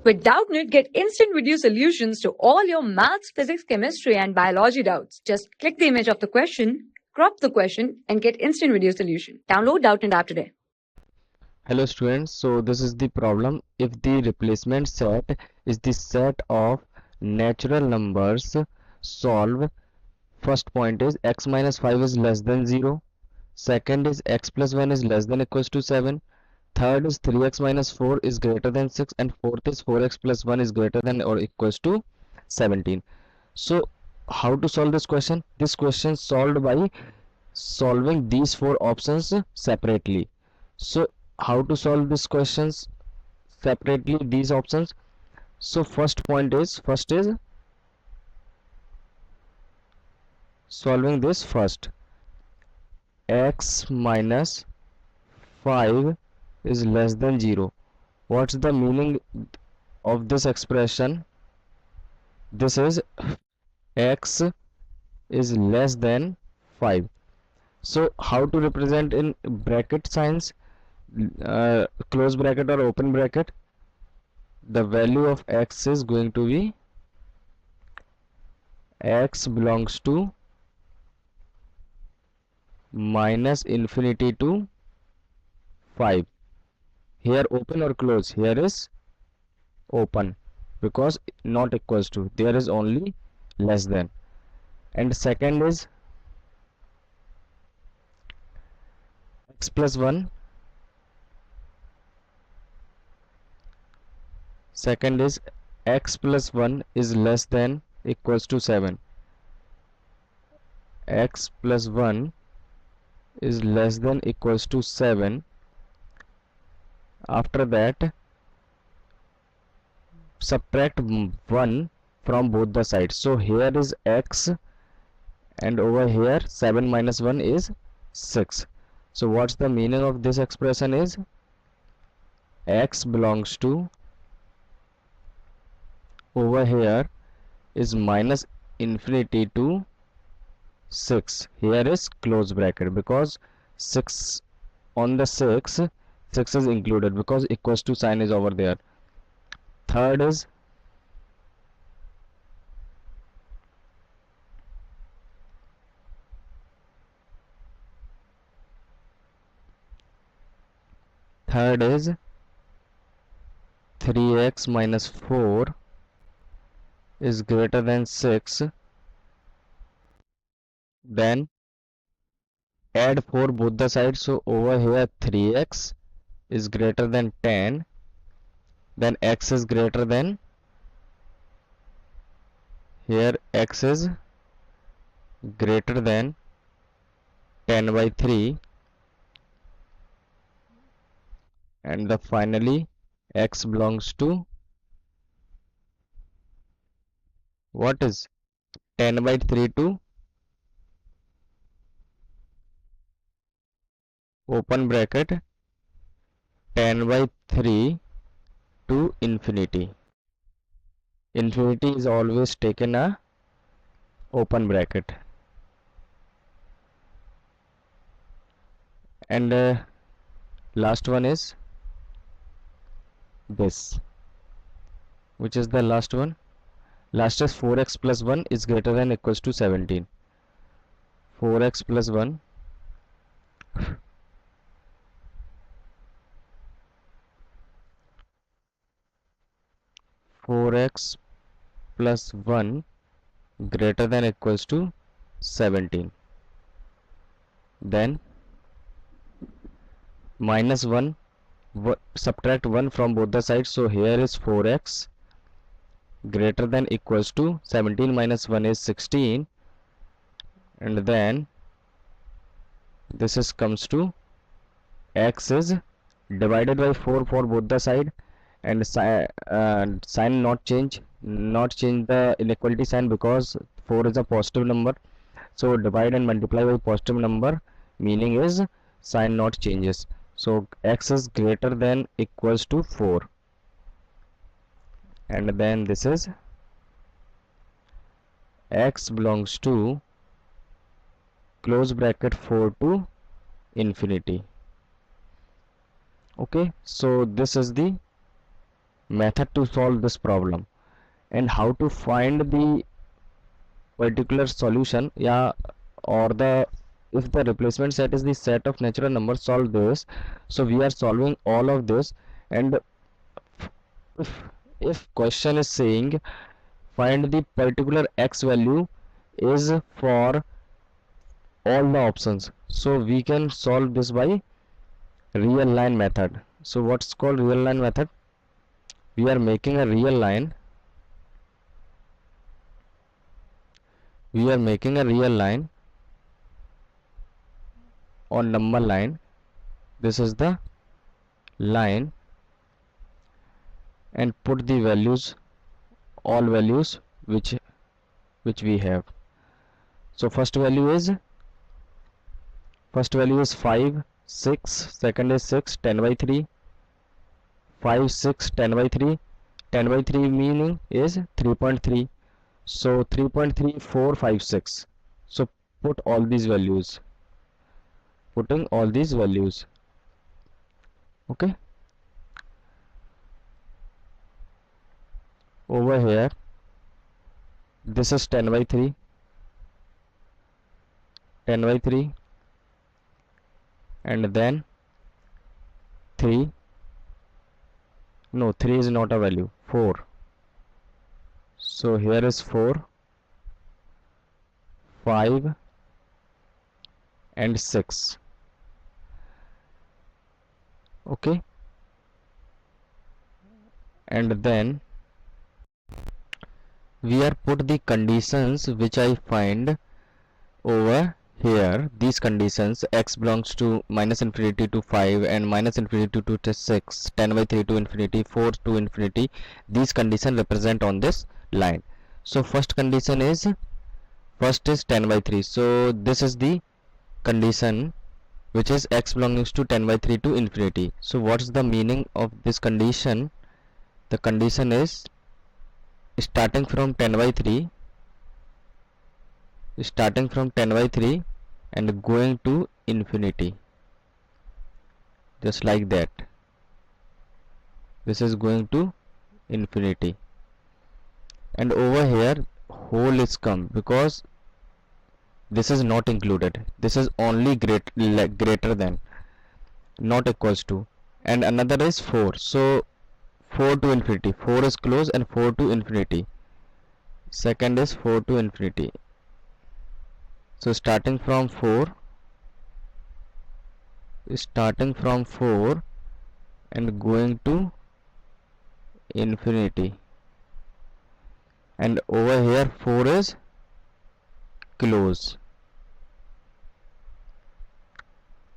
With Doubtnut, get instant video solutions to all your maths, physics, chemistry, and biology doubts. Just click the image of the question, crop the question, and get instant video solution. Download Doubtnut app today. Hello students, so this is the problem. If the replacement set is the set of natural numbers, solve. First point is x minus 5 is less than 0. Second is x plus 1 is less than equals to 7. Third is 3x minus 4 is greater than 6. And fourth is 4x plus 1 is greater than or equals to 17. So how to solve this question? This question solved by solving these four options separately. So how to solve these questions separately, these options? So first is solving this first. X minus 5 is less than 0. What's the meaning of this expression? This is x is less than 5. So how to represent in bracket signs, close bracket or open bracket? The value of x is going to be x belongs to minus infinity to 5. Here open or close? Here is open because not equals to. There is only less than. And second is x plus 1. Second is x plus 1 is less than equals to 7. X plus 1 is less than equals to 7. After that, subtract 1 from both the sides. So here is x and over here 7 minus 1 is 6. So what's the meaning of this expression is x belongs to, over here is minus infinity to 6. Here is close bracket because 6 on the 6 is included because equals to sign is over there. Third is third is 3x minus 4 is greater than 6. Then add 4 both the sides. So over here 3x is greater than 10. Then x is greater than, here x is greater than 10 by 3. And the finally x belongs to, what is 10 by 3 to open bracket 10 by 3 to infinity. Infinity is always taken a open bracket. And last one is this, which is the last one. Last is 4x plus 1 is greater than equals to 17. 4x plus 1 4x plus 1 greater than equals to 17. Then minus 1, subtract 1 from both the sides. So here is 4x greater than equals to 17 minus 1 is 16. And then this is comes to x is divided by 4 for both the side. And sign not change the inequality sign because 4 is a positive number. So divide and multiply by positive number, meaning is sign not changes. So x is greater than equals to 4. And then this is x belongs to close bracket 4 to infinity. Okay, so this is the method to solve this problem and how to find the particular solution, yeah, or the if the replacement set is the set of natural numbers, solve this. So we are solving all of this, and if, if question is saying find the particular x value is for all the options, so we can solve this by real line method. So what's called real line method? We are making a real line, on number line. This is the line, and put the values, all values which we have. So first value is 5, 6, second is 6, 10 by 3, 5, 6, 10 by 3, 10 by 3 meaning is 3.3, so 3.3, 4, 5, 6. So put all these values, putting all these values. Okay, over here this is 10 by 3, 10 by 3, and then 3, no, 3 is not a value, 4. So here is 4, 5, and 6. Okay, and then we are put the conditions which I find over here. These conditions, x belongs to minus infinity to 5 and minus infinity to 6, 10 by 3 to infinity, 4 to infinity, these conditions represent on this line. So first condition is, first is 10 by 3, so this is the condition which is x belongs to 10 by 3 to infinity. So what's the meaning of this condition? The condition is starting from 10 by 3, and going to infinity, just like that. This is going to infinity, and over here whole is come because this is not included, this is only greater than, not equals to, and another is 4, so 4 to infinity, 4 is close, and 4 to infinity, second is 4 to infinity. So starting from 4 and going to infinity, and over here 4 is close.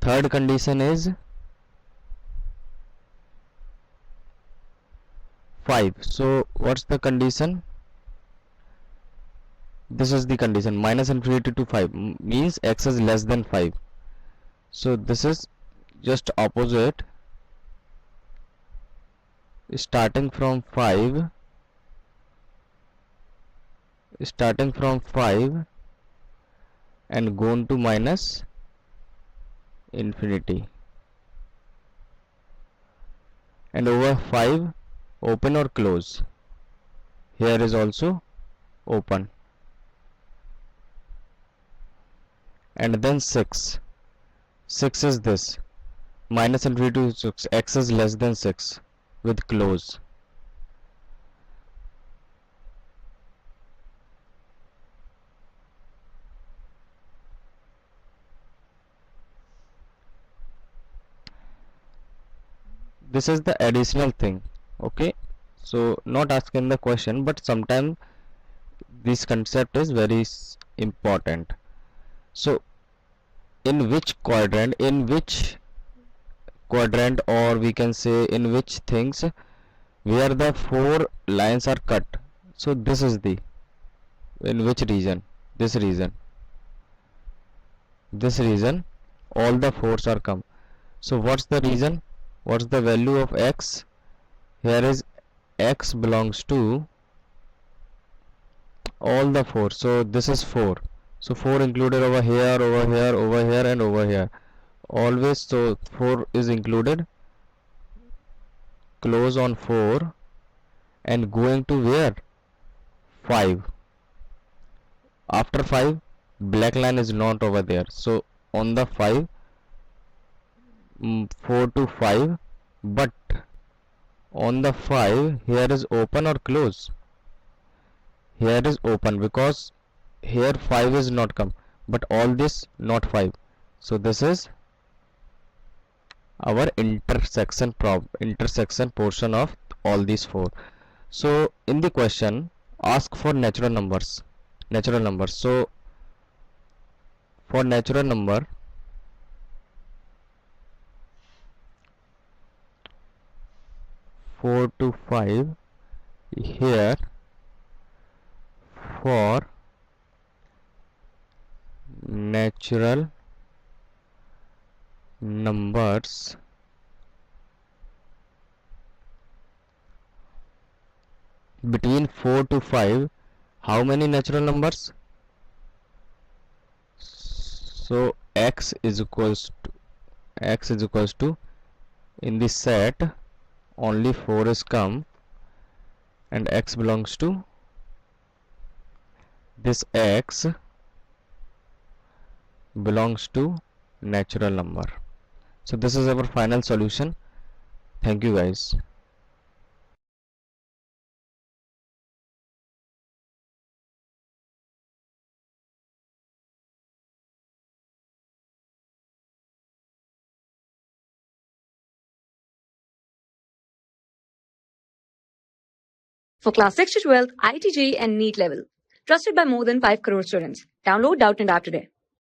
Third condition is 5. So what's the condition? This is the condition, minus infinity to 5 means x is less than 5. So this is just opposite, starting from 5 and going to minus infinity, and over 5 open or close, here is also open, and then 6 is this, minus infinity to 6, x is less than 6 with close. This is the additional thing. Okay, so not asking the question, but sometimes this concept is very important. So in which quadrant, or we can say in which things where the 4 lines are cut, so this is the, in which region, this region all the 4s are come. So what's the reason, what's the value of x? Here is x belongs to all the 4, so this is 4, so 4 included over here, and over here always, so 4 is included, close on 4, and going to where? 5. After 5, black line is not over there, so on the 5, 4 to 5, but on the 5 here is open or close? Here is open because here 5 is not come, but all this not 5, so this is our intersection portion of all these 4. So in the question ask for natural numbers. So for natural number, four to 5, here for natural numbers between 4 to 5, how many natural numbers? So x is equals to in the set only 4 is come, and x belongs to this, x belongs to natural number. So this is our final solution. Thank you guys. For class 6 to 12, IIT JEE and NEET level. Trusted by more than 5 crore students. Download Doubtnut app today.